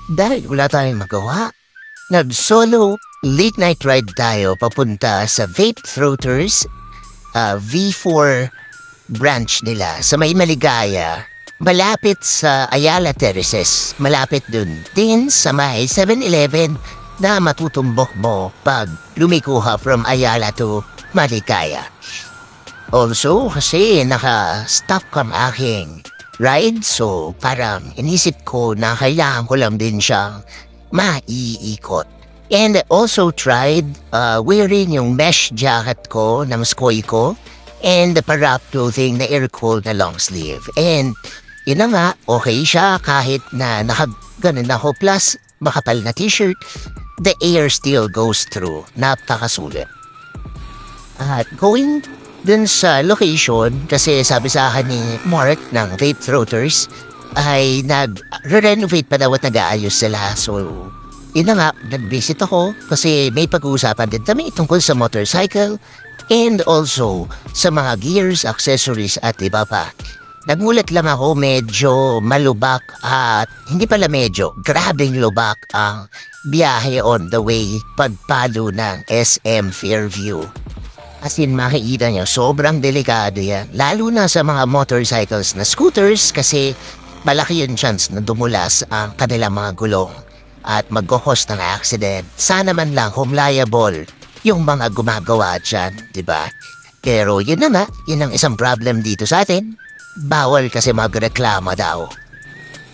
Dahil wala tayong magawa, nag-solo late night ride tayo papunta sa Vape Throaters V4 branch nila sa May Maligaya. Malapit sa Ayala Terraces. Malapit dun din sa may 7-Eleven na matutumbok mo pag lumikuha from Ayala to Maligaya. Also, kasi naka-stop ang aking ride, so parang inisip ko na kailangan ko lang din siyang maiikot. And I also tried wearing yung mesh jacket ko na maskoy ko and the parap clothing na air-cooled na long sleeve. And yun na nga, okay siya kahit na nakaganon ako plus makapal na t-shirt, the air still goes through. Napakasulit. At going dun sa location, kasi sabi sa akin ni Mark ng Vape Throaters, ay nag-renovate pa daw at nag-aayos sila. So, yun na nga, nag-visit ako kasi may pag-uusapan din kami tungkol sa motorcycle and also sa mga gears, accessories at iba pa. Nagulat lang ako, medyo malubak at hindi pala medyo, grabing lubak ang biyahe on the way pagpalo ng SM Fairview. As in, makikita nyo, sobrang delikado yan. Lalo na sa mga motorcycles na scooters kasi malaki yung chance na dumulas ang kanilang mga gulong at mag-cause ng accident. Sana man lang humliable yung mga gumagawa dyan, diba? Pero yun na nga, yun ang isang problem dito sa atin. Bawal kasi magreklama daw.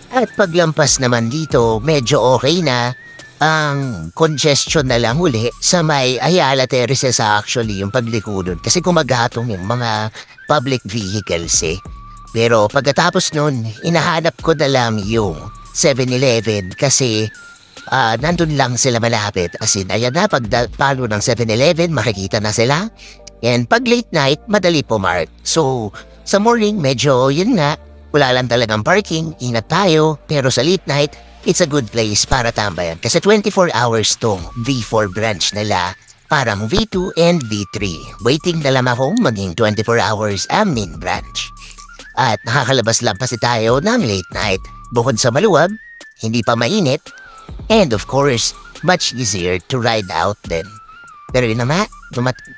At paglampas naman dito, medyo okay na. Ang congestion na lang uli sa may Ayala Terraces actually yung paglikudon. Kasi kumagatong yung mga public vehicles eh. Pero pagkatapos nun, inahanap ko na lang yung 7-Eleven kasi nandun lang sila malapit. As in, ayan na, pagpalo ng 7-Eleven, makikita na sila. And pag late night, madali pumark. So, sa morning, medyo yun nga, wala lang talagang parking, ingat tayo. Pero sa late night, it's a good place para tambayan. Kasi 24 hours tong V4 branch nila, parang V2 and V3. Waiting na lang ako maging 24 hours ang main branch. At nakakalabas lang kasi tayo ng late night. Bukod sa maluwag, hindi pa mainit, and of course, much easier to ride out din. Pero yun naman,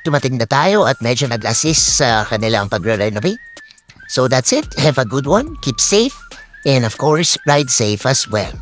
tumating na tayo at medyo nag-assist sa kanilang pagre-renovate. So that's it. Have a good one. Keep safe. And of course, ride safe as well.